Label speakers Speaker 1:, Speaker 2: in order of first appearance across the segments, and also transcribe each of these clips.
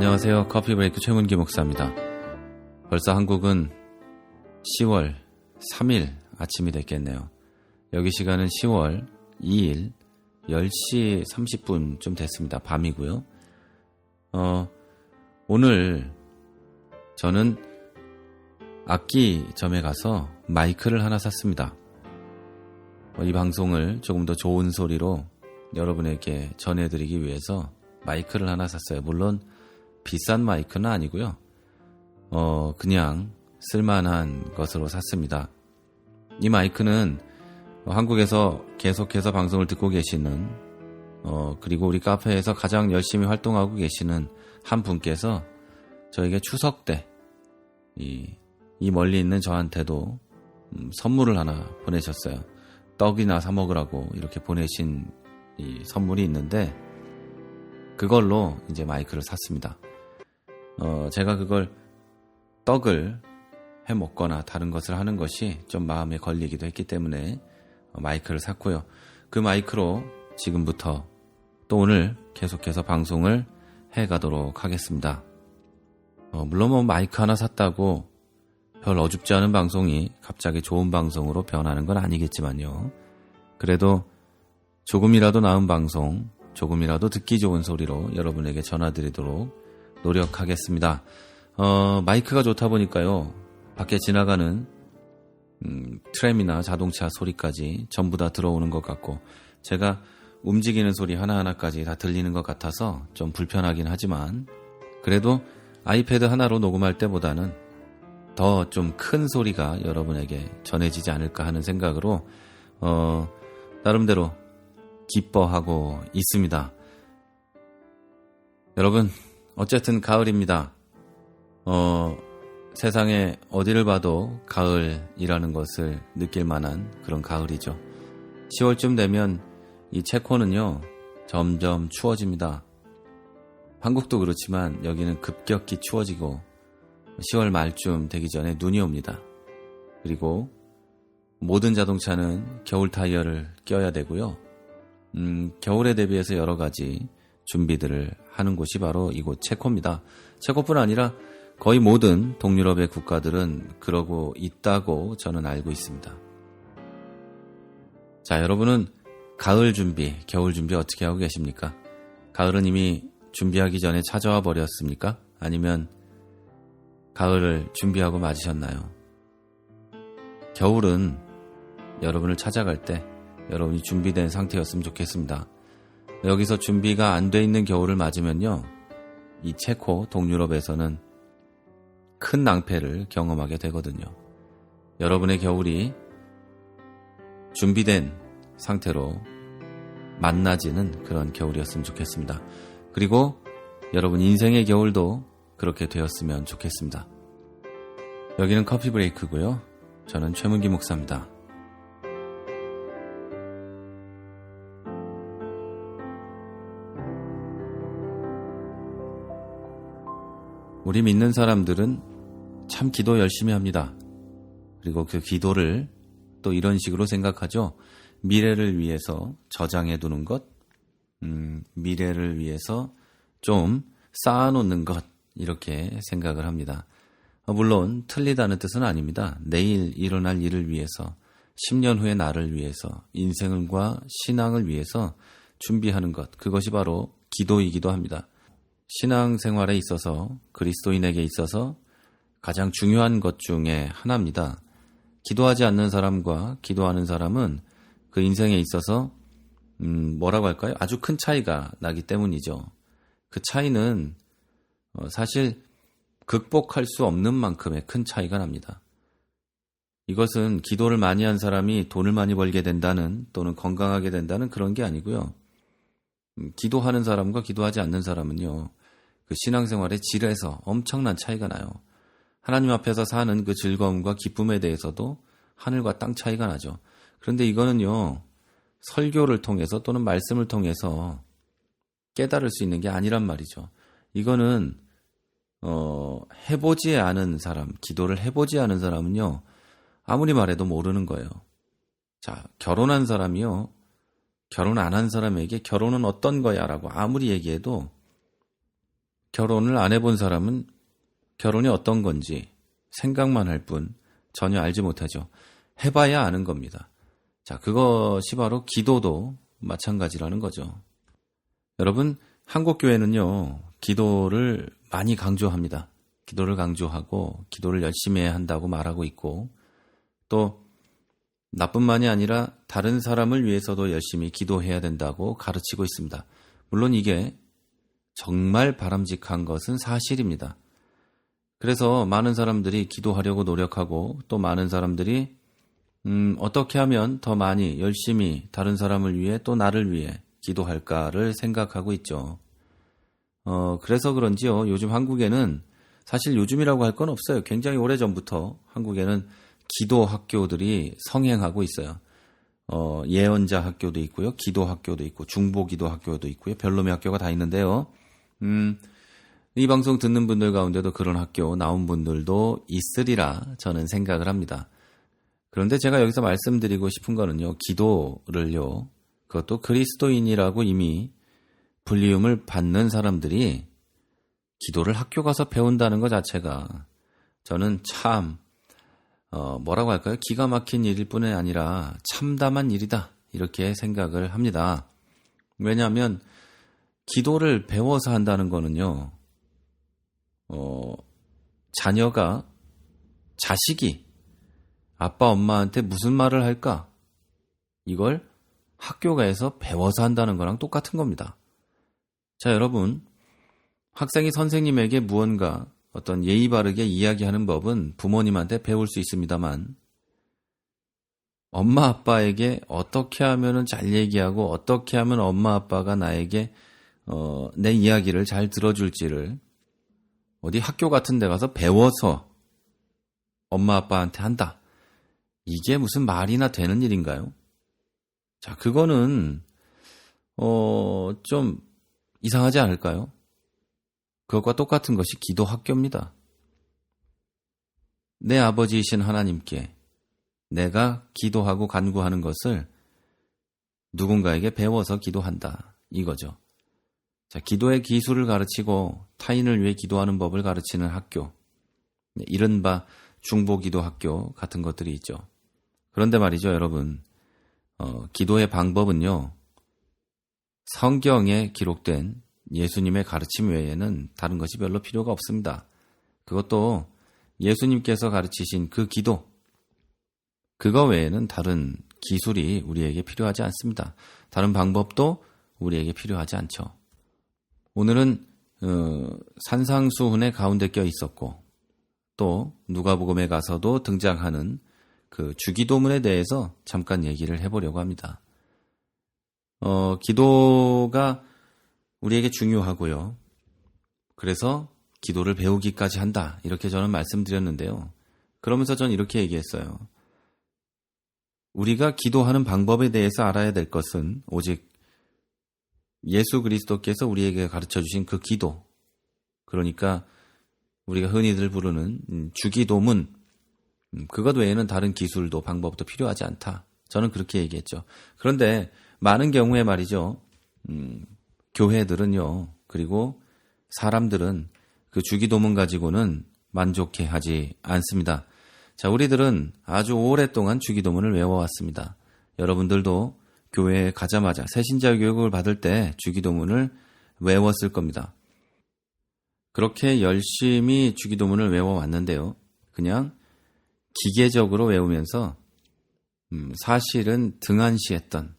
Speaker 1: 안녕하세요. 커피브레이크 최문기 목사입니다. 벌써 한국은 10월 3일 아침이 됐겠네요. 여기 시간은 10월 2일 10시 30분쯤 됐습니다. 밤이고요. 오늘 저는 악기점에 가서 마이크를 하나 샀습니다. 이 방송을 조금 더 좋은 소리로 여러분에게 전해드리기 위해서 마이크를 하나 샀어요. 물론 비싼 마이크는 아니고요. 그냥 쓸만한 것으로 샀습니다. 이 마이크는 한국에서 계속해서 방송을 듣고 계시는 그리고 우리 카페에서 가장 열심히 활동하고 계시는 한 분께서 저에게 추석 때 이 멀리 있는 저한테도 선물을 하나 보내셨어요. 떡이나 사 먹으라고 이렇게 보내신 이 선물이 있는데 그걸로 이제 마이크를 샀습니다. 제가 그걸 떡을 해 먹거나 다른 것을 하는 것이 좀 마음에 걸리기도 했기 때문에 마이크를 샀고요. 그 마이크로 지금부터 또 오늘 계속해서 방송을 해 가도록 하겠습니다. 물론 마이크 하나 샀다고 별 어줍지 않은 방송이 갑자기 좋은 방송으로 변하는 건 아니겠지만요. 그래도 조금이라도 나은 방송, 조금이라도 듣기 좋은 소리로 여러분에게 전화드리도록 노력하겠습니다. 마이크가 좋다 보니까요. 밖에 지나가는 트램이나 자동차 소리까지 전부 다 들어오는 것 같고 제가 움직이는 소리 하나하나까지 다 들리는 것 같아서 좀 불편하긴 하지만 그래도 아이패드 하나로 녹음할 때보다는 더 좀 큰 소리가 여러분에게 전해지지 않을까 하는 생각으로 나름대로 기뻐하고 있습니다. 여러분 어쨌든 가을입니다. 세상에 어디를 봐도 가을이라는 것을 느낄 만한 그런 가을이죠. 10월쯤 되면 이 체코는요 점점 추워집니다. 한국도 그렇지만 여기는 급격히 추워지고 10월 말쯤 되기 전에 눈이 옵니다. 그리고 모든 자동차는 겨울 타이어를 껴야 되고요. 겨울에 대비해서 여러 가지 준비들을 하는 곳이 바로 이곳 체코입니다. 체코뿐 아니라 거의 모든 동유럽의 국가들은 그러고 있다고 저는 알고 있습니다. 자, 여러분은 가을 준비, 겨울 준비 어떻게 하고 계십니까? 가을은 이미 준비하기 전에 찾아와 버렸습니까? 아니면 가을을 준비하고 맞으셨나요? 겨울은 여러분을 찾아갈 때 여러분이 준비된 상태였으면 좋겠습니다. 여기서 준비가 안 돼 있는 겨울을 맞으면요. 이 체코, 동유럽에서는 큰 낭패를 경험하게 되거든요. 여러분의 겨울이 준비된 상태로 만나지는 그런 겨울이었으면 좋겠습니다. 그리고 여러분 인생의 겨울도 그렇게 되었으면 좋겠습니다. 여기는 커피 브레이크고요. 저는 최문기 목사입니다. 우리 믿는 사람들은 참 기도 열심히 합니다. 그리고 그 기도를 또 이런 식으로 생각하죠. 미래를 위해서 저장해 두는 것, 미래를 위해서 좀 쌓아놓는 것 이렇게 생각을 합니다. 물론 틀리다는 뜻은 아닙니다. 내일 일어날 일을 위해서 10년 후의 나를 위해서 인생과 신앙을 위해서 준비하는 것 그것이 바로 기도이기도 합니다. 신앙생활에 있어서 그리스도인에게 있어서 가장 중요한 것 중에 하나입니다. 기도하지 않는 사람과 기도하는 사람은 그 인생에 있어서 뭐라고 할까요? 아주 큰 차이가 나기 때문이죠. 그 차이는 사실 극복할 수 없는 만큼의 큰 차이가 납니다. 이것은 기도를 많이 한 사람이 돈을 많이 벌게 된다는 또는 건강하게 된다는 그런 게 아니고요. 기도하는 사람과 기도하지 않는 사람은요. 그 신앙생활의 질에서 엄청난 차이가 나요. 하나님 앞에서 사는 그 즐거움과 기쁨에 대해서도 하늘과 땅 차이가 나죠. 그런데 이거는요. 설교를 통해서 또는 말씀을 통해서 깨달을 수 있는 게 아니란 말이죠. 이거는 해보지 않은 사람, 기도를 해보지 않은 사람은요. 아무리 말해도 모르는 거예요. 자, 결혼한 사람이요. 결혼 안 한 사람에게 결혼은 어떤 거야 라고 아무리 얘기해도 결혼을 안 해본 사람은 결혼이 어떤 건지 생각만 할 뿐 전혀 알지 못하죠. 해봐야 아는 겁니다. 자, 그것이 바로 기도도 마찬가지라는 거죠. 여러분, 한국교회는요, 기도를 많이 강조합니다. 기도를 강조하고 기도를 열심히 해야 한다고 말하고 있고, 또 나뿐만이 아니라 다른 사람을 위해서도 열심히 기도해야 된다고 가르치고 있습니다. 물론 이게 정말 바람직한 것은 사실입니다. 그래서 많은 사람들이 기도하려고 노력하고 또 많은 사람들이 어떻게 하면 더 많이 열심히 다른 사람을 위해 또 나를 위해 기도할까를 생각하고 있죠. 그래서 그런지요. 요즘 한국에는 사실 요즘이라고 할 건 없어요. 굉장히 오래전부터 한국에는 기도 학교들이 성행하고 있어요. 예언자 학교도 있고요. 기도 학교도 있고 중보 기도 학교도 있고요. 별놈의 학교가 다 있는데요. 이 방송 듣는 분들 가운데도 그런 학교 나온 분들도 있으리라 저는 생각을 합니다. 그런데 제가 여기서 말씀드리고 싶은 거는요. 기도를요. 그것도 그리스도인이라고 이미 불리움을 받는 사람들이 기도를 학교 가서 배운다는 것 자체가 저는 참 뭐라고 할까요? 기가 막힌 일일 뿐이 아니라 참담한 일이다. 이렇게 생각을 합니다. 왜냐하면 기도를 배워서 한다는 거는요. 자식이 아빠 엄마한테 무슨 말을 할까? 이걸 학교가에서 배워서 한다는 거랑 똑같은 겁니다. 자, 여러분, 학생이 선생님에게 무언가 어떤 예의 바르게 이야기하는 법은 부모님한테 배울 수 있습니다만 엄마 아빠에게 어떻게 하면 잘 얘기하고 어떻게 하면 엄마 아빠가 나에게 내 이야기를 잘 들어줄지를 어디 학교 같은 데 가서 배워서 엄마 아빠한테 한다. 이게 무슨 말이나 되는 일인가요? 자, 그거는 좀 이상하지 않을까요? 그것과 똑같은 것이 기도 학교입니다. 내 아버지이신 하나님께 내가 기도하고 간구하는 것을 누군가에게 배워서 기도한다. 이거죠. 자, 기도의 기술을 가르치고 타인을 위해 기도하는 법을 가르치는 학교. 이른바 중보기도 학교 같은 것들이 있죠. 그런데 말이죠, 여러분. 기도의 방법은요. 성경에 기록된 예수님의 가르침 외에는 다른 것이 별로 필요가 없습니다. 그것도 예수님께서 가르치신 그 기도, 그거 외에는 다른 기술이 우리에게 필요하지 않습니다. 다른 방법도 우리에게 필요하지 않죠. 오늘은 산상수훈의 가운데 껴 있었고 또 누가복음에 가서도 등장하는 그 주기도문에 대해서 잠깐 얘기를 해보려고 합니다. 기도가 우리에게 중요하고요. 그래서 기도를 배우기까지 한다. 이렇게 저는 말씀드렸는데요. 그러면서 전 이렇게 얘기했어요. 우리가 기도하는 방법에 대해서 알아야 될 것은 오직 예수 그리스도께서 우리에게 가르쳐 주신 그 기도. 그러니까 우리가 흔히들 부르는 주기도문. 그것 외에는 다른 기술도 방법도 필요하지 않다. 저는 그렇게 얘기했죠. 그런데 많은 경우에 말이죠. 교회들은요. 그리고 사람들은 그 주기도문 가지고는 만족해 하지 않습니다. 자, 우리들은 아주 오랫동안 주기도문을 외워왔습니다. 여러분들도 교회에 가자마자 새신자 교육을 받을 때 주기도문을 외웠을 겁니다. 그렇게 열심히 주기도문을 외워왔는데요. 그냥 기계적으로 외우면서 사실은 등한시했던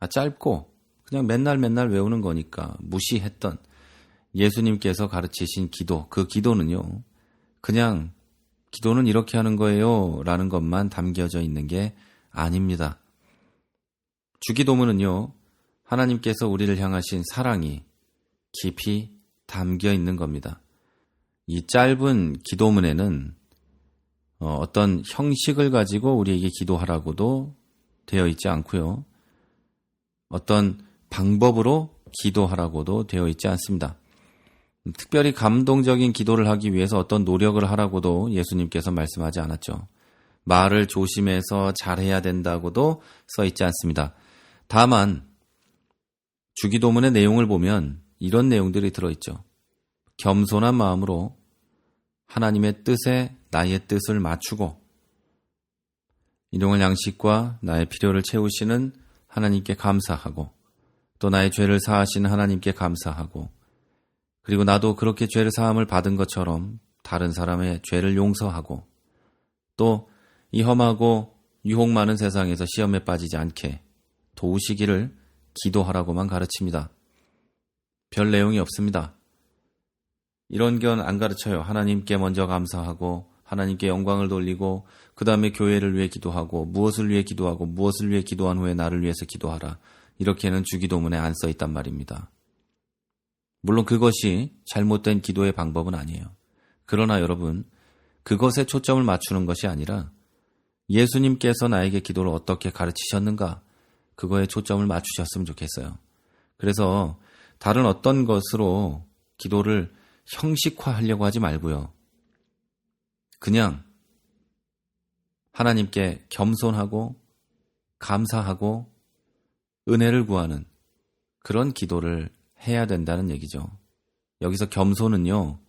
Speaker 1: 짧고 그냥 맨날 외우는 거니까 무시했던 예수님께서 가르치신 기도, 그 기도는요. 그냥 기도는 이렇게 하는 거예요 라는 것만 담겨져 있는 게 아닙니다. 주기도문은요. 하나님께서 우리를 향하신 사랑이 깊이 담겨 있는 겁니다. 이 짧은 기도문에는 어떤 형식을 가지고 우리에게 기도하라고도 되어 있지 않고요. 어떤 방법으로 기도하라고도 되어 있지 않습니다. 특별히 감동적인 기도를 하기 위해서 어떤 노력을 하라고도 예수님께서 말씀하지 않았죠. 말을 조심해서 잘해야 된다고도 써 있지 않습니다. 다만 주기도문의 내용을 보면 이런 내용들이 들어있죠. 겸손한 마음으로 하나님의 뜻에 나의 뜻을 맞추고 일용할 양식과 나의 필요를 채우시는 하나님께 감사하고 또 나의 죄를 사하시는 하나님께 감사하고 그리고 나도 그렇게 죄를 사함을 받은 것처럼 다른 사람의 죄를 용서하고 또 이 험하고 유혹 많은 세상에서 시험에 빠지지 않게 도우시기를 기도하라고만 가르칩니다. 별 내용이 없습니다. 이런 건 안 가르쳐요. 하나님께 먼저 감사하고 하나님께 영광을 돌리고 그 다음에 교회를 위해 기도하고 무엇을 위해 기도하고 무엇을 위해 기도한 후에 나를 위해서 기도하라. 이렇게는 주기도문에 안 써 있단 말입니다. 물론 그것이 잘못된 기도의 방법은 아니에요. 그러나 여러분, 그것에 초점을 맞추는 것이 아니라 예수님께서 나에게 기도를 어떻게 가르치셨는가, 그거에 초점을 맞추셨으면 좋겠어요. 그래서 다른 어떤 것으로 기도를 형식화하려고 하지 말고요. 그냥 하나님께 겸손하고 감사하고 은혜를 구하는 그런 기도를 해야 된다는 얘기죠. 여기서 겸손은요,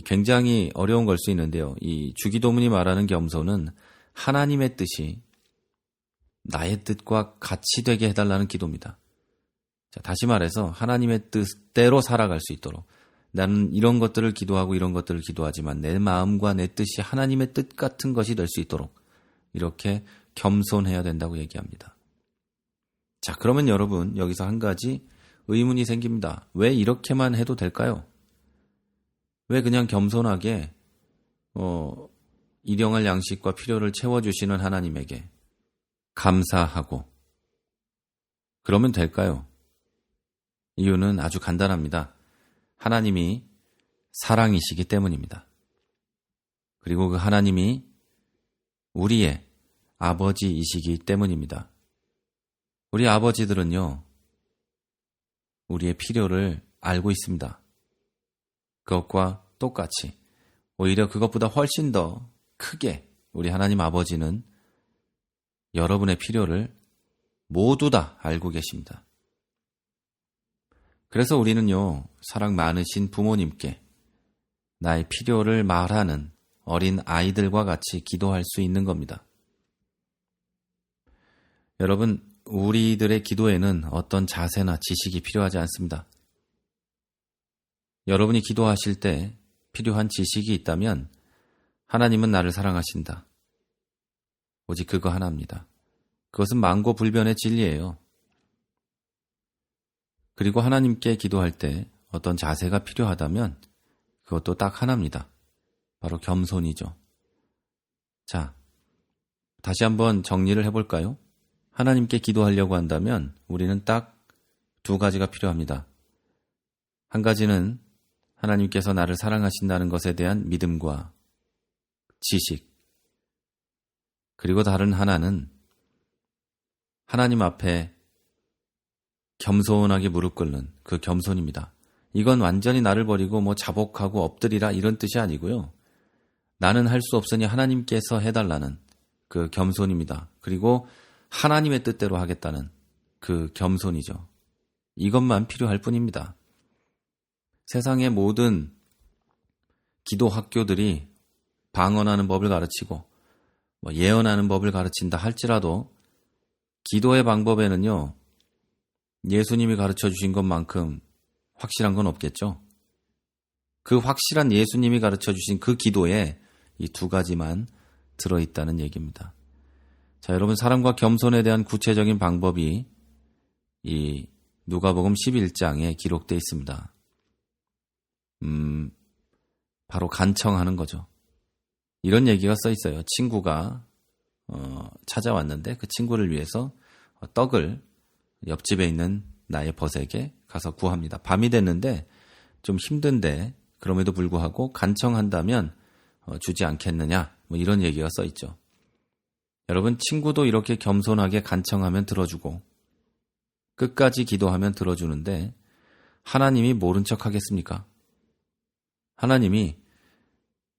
Speaker 1: 굉장히 어려운 걸 수 있는데요. 이 주기도문이 말하는 겸손은 하나님의 뜻이 나의 뜻과 같이 되게 해달라는 기도입니다. 자, 다시 말해서 하나님의 뜻대로 살아갈 수 있도록 나는 이런 것들을 기도하고 이런 것들을 기도하지만 내 마음과 내 뜻이 하나님의 뜻 같은 것이 될 수 있도록 이렇게 겸손해야 된다고 얘기합니다. 자, 그러면 여러분 여기서 한 가지 의문이 생깁니다. 왜 이렇게만 해도 될까요? 왜 그냥 겸손하게 일용할 양식과 필요를 채워주시는 하나님에게 감사하고 그러면 될까요? 이유는 아주 간단합니다. 하나님이 사랑이시기 때문입니다. 그리고 그 하나님이 우리의 아버지이시기 때문입니다. 우리 아버지들은요, 우리의 필요를 알고 있습니다. 그것과 똑같이 오히려 그것보다 훨씬 더 크게 우리 하나님 아버지는 여러분의 필요를 모두 다 알고 계십니다. 그래서 우리는요, 사랑 많으신 부모님께 나의 필요를 말하는 어린 아이들과 같이 기도할 수 있는 겁니다. 여러분, 우리들의 기도에는 어떤 자세나 지식이 필요하지 않습니다. 여러분이 기도하실 때 필요한 지식이 있다면 하나님은 나를 사랑하신다. 오직 그거 하나입니다. 그것은 만고불변의 진리예요. 그리고 하나님께 기도할 때 어떤 자세가 필요하다면 그것도 딱 하나입니다. 바로 겸손이죠. 자, 다시 한번 정리를 해볼까요? 하나님께 기도하려고 한다면 우리는 딱 두 가지가 필요합니다. 한 가지는 하나님께서 나를 사랑하신다는 것에 대한 믿음과 지식, 그리고 다른 하나는 하나님 앞에 겸손하게 무릎 꿇는 그 겸손입니다. 이건 완전히 나를 버리고 자복하고 엎드리라 이런 뜻이 아니고요. 나는 할 수 없으니 하나님께서 해달라는 그 겸손입니다. 그리고 하나님의 뜻대로 하겠다는 그 겸손이죠. 이것만 필요할 뿐입니다. 세상의 모든 기도 학교들이 방언하는 법을 가르치고 예언하는 법을 가르친다 할지라도 기도의 방법에는요, 예수님이 가르쳐 주신 것만큼 확실한 건 없겠죠. 그 확실한 예수님이 가르쳐 주신 그 기도에 이 두 가지만 들어있다는 얘기입니다. 자, 여러분, 사랑과 겸손에 대한 구체적인 방법이 이 누가복음 11장에 기록되어 있습니다. 바로 간청하는 거죠. 이런 얘기가 써 있어요. 친구가 찾아왔는데 그 친구를 위해서 떡을 옆집에 있는 나의 벗에게 가서 구합니다. 밤이 됐는데 좀 힘든데 그럼에도 불구하고 간청한다면 주지 않겠느냐, 이런 얘기가 써 있죠. 여러분, 친구도 이렇게 겸손하게 간청하면 들어주고 끝까지 기도하면 들어주는데 하나님이 모른 척 하겠습니까? 하나님이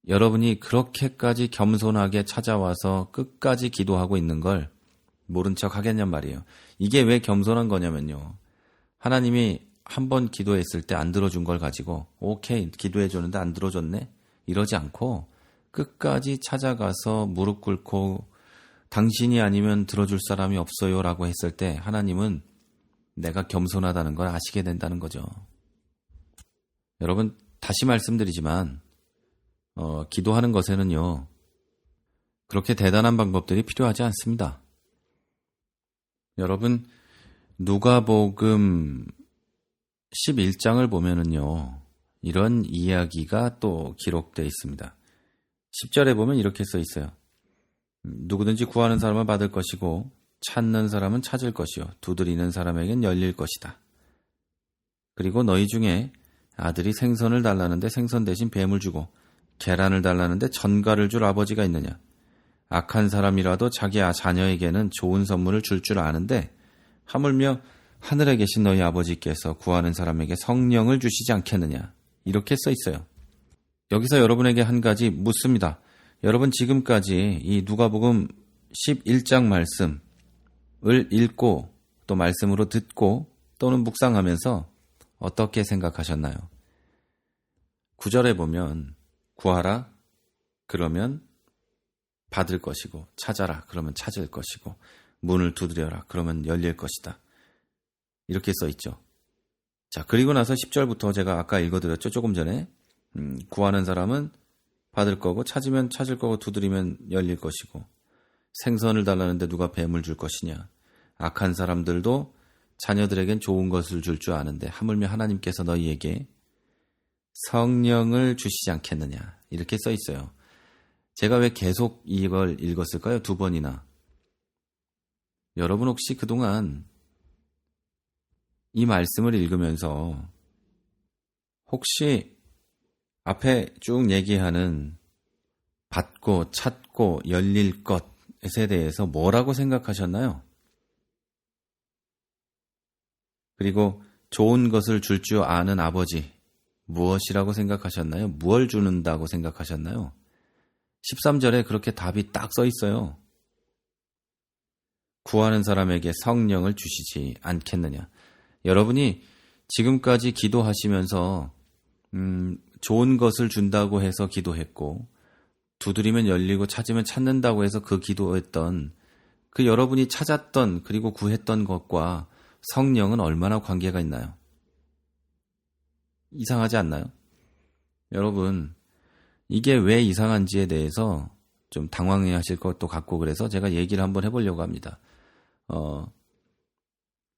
Speaker 1: 여러분이 그렇게까지 겸손하게 찾아와서 끝까지 기도하고 있는 걸 모른 척 하겠냔 말이에요. 이게 왜 겸손한 거냐면요, 하나님이 한 번 기도했을 때 안 들어준 걸 가지고 오케이 기도해 줬는데 안 들어줬네 이러지 않고 끝까지 찾아가서 무릎 꿇고 당신이 아니면 들어줄 사람이 없어요 라고 했을 때 하나님은 내가 겸손하다는 걸 아시게 된다는 거죠. 여러분 다시 말씀드리지만 기도하는 것에는요 그렇게 대단한 방법들이 필요하지 않습니다. 여러분 누가복음 11장을 보면은요 이런 이야기가 또 기록되어 있습니다. 10절에 보면 이렇게 써 있어요. 누구든지 구하는 사람은 받을 것이고 찾는 사람은 찾을 것이요 두드리는 사람에겐 열릴 것이다. 그리고 너희 중에 아들이 생선을 달라는데 생선 대신 뱀을 주고 계란을 달라는데 전갈을 줄 아버지가 있느냐. 악한 사람이라도 자기 자녀에게는 좋은 선물을 줄 줄 아는데 하물며 하늘에 계신 너희 아버지께서 구하는 사람에게 성령을 주시지 않겠느냐. 이렇게 써 있어요. 여기서 여러분에게 한 가지 묻습니다. 여러분 지금까지 이 누가복음 11장 말씀을 읽고 또 말씀으로 듣고 또는 묵상하면서 어떻게 생각하셨나요? 9절에 보면 구하라 그러면 받을 것이고 찾아라 그러면 찾을 것이고 문을 두드려라 그러면 열릴 것이다. 이렇게 써 있죠. 자, 그리고 나서 10절부터 제가 아까 읽어드렸죠. 조금 전에 구하는 사람은 받을 거고 찾으면 찾을 거고 두드리면 열릴 것이고 생선을 달라는데 누가 뱀을 줄 것이냐. 악한 사람들도 자녀들에겐 좋은 것을 줄 줄 아는데 하물며 하나님께서 너희에게 성령을 주시지 않겠느냐. 이렇게 써 있어요. 제가 왜 계속 이걸 읽었을까요? 2번이나. 여러분 혹시 그동안 이 말씀을 읽으면서 혹시 앞에 쭉 얘기하는 받고 찾고 열릴 것에 대해서 뭐라고 생각하셨나요? 그리고 좋은 것을 줄 줄 아는 아버지 무엇이라고 생각하셨나요? 무엇을 주는다고 생각하셨나요? 13절에 그렇게 답이 딱 써 있어요. 구하는 사람에게 성령을 주시지 않겠느냐. 여러분이 지금까지 기도하시면서 좋은 것을 준다고 해서 기도했고 두드리면 열리고 찾으면 찾는다고 해서 그 기도했던 그 여러분이 찾았던 그리고 구했던 것과 성령은 얼마나 관계가 있나요? 이상하지 않나요? 여러분 이게 왜 이상한지에 대해서 좀 당황해 하실 것도 같고 그래서 제가 얘기를 한번 해보려고 합니다.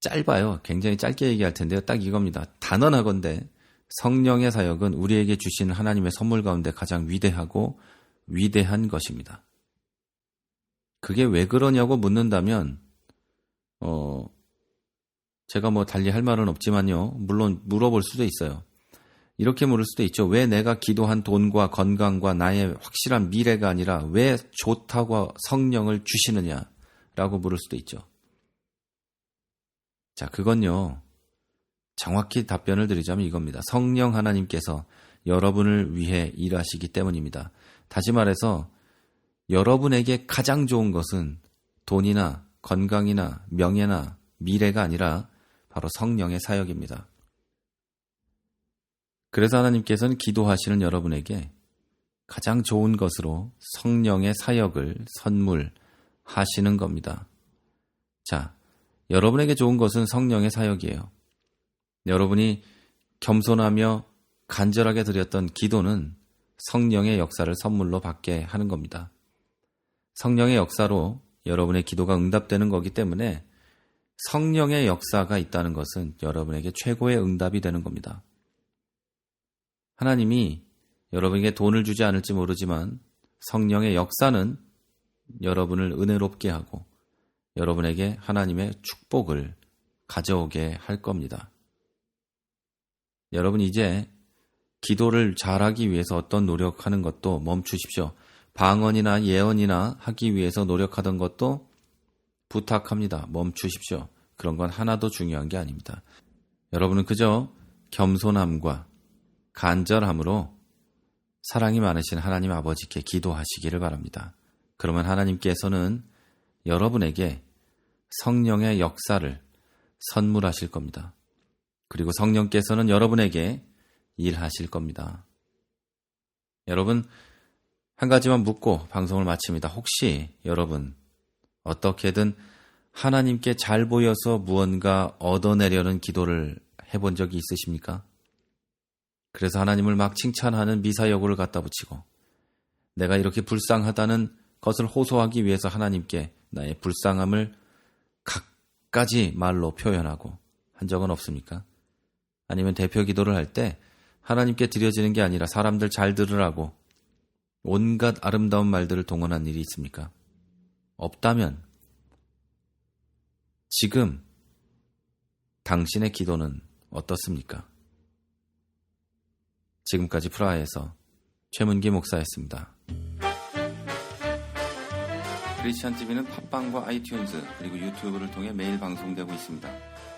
Speaker 1: 짧아요. 굉장히 짧게 얘기할 텐데요. 딱 이겁니다. 단언하건대 성령의 사역은 우리에게 주신 하나님의 선물 가운데 가장 위대하고 위대한 것입니다. 그게 왜 그러냐고 묻는다면 제가 뭐 달리 할 말은 없지만요. 물론 물어볼 수도 있어요. 이렇게 물을 수도 있죠. 왜 내가 기도한 돈과 건강과 나의 확실한 미래가 아니라 왜 좋다고 성령을 주시느냐라고 물을 수도 있죠. 자, 그건요. 정확히 답변을 드리자면 이겁니다. 성령 하나님께서 여러분을 위해 일하시기 때문입니다. 다시 말해서 여러분에게 가장 좋은 것은 돈이나 건강이나 명예나 미래가 아니라 바로 성령의 사역입니다. 그래서 하나님께서는 기도하시는 여러분에게 가장 좋은 것으로 성령의 사역을 선물하시는 겁니다. 자, 여러분에게 좋은 것은 성령의 사역이에요. 여러분이 겸손하며 간절하게 드렸던 기도는 성령의 역사를 선물로 받게 하는 겁니다. 성령의 역사로 여러분의 기도가 응답되는 거기 때문에 성령의 역사가 있다는 것은 여러분에게 최고의 응답이 되는 겁니다. 하나님이 여러분에게 돈을 주지 않을지 모르지만 성령의 역사는 여러분을 은혜롭게 하고 여러분에게 하나님의 축복을 가져오게 할 겁니다. 여러분 이제 기도를 잘하기 위해서 어떤 노력하는 것도 멈추십시오. 방언이나 예언이나 하기 위해서 노력하던 것도 부탁합니다. 멈추십시오. 그런 건 하나도 중요한 게 아닙니다. 여러분은 그저 겸손함과 간절함으로 사랑이 많으신 하나님 아버지께 기도하시기를 바랍니다. 그러면 하나님께서는 여러분에게 성령의 역사를 선물하실 겁니다. 그리고 성령께서는 여러분에게 일하실 겁니다. 여러분, 한 가지만 묻고 방송을 마칩니다. 혹시 여러분 어떻게든 하나님께 잘 보여서 무언가 얻어내려는 기도를 해본 적이 있으십니까? 그래서 하나님을 막 칭찬하는 미사여구를 갖다 붙이고 내가 이렇게 불쌍하다는 것을 호소하기 위해서 하나님께 나의 불쌍함을 갖가지 말로 표현하고 한 적은 없습니까? 아니면 대표 기도를 할 때 하나님께 드려지는 게 아니라 사람들 잘 들으라고 온갖 아름다운 말들을 동원한 일이 있습니까? 없다면 지금 당신의 기도는 어떻습니까? 지금까지 프라하에서 최문기 목사였습니다. 크리스천 TV는 팟빵과 아이튠즈 그리고 유튜브를 통해 매일 방송되고 있습니다.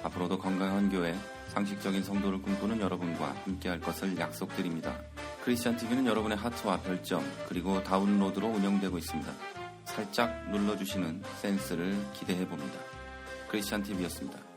Speaker 1: 앞으로도 건강한 교회, 상식적인 성도를 꿈꾸는 여러분과 함께할 것을 약속드립니다. 크리스천 TV는 여러분의 하트와 별점 그리고 다운로드로 운영되고 있습니다. 살짝 눌러주시는 센스를 기대해봅니다. 크리스천 TV였습니다.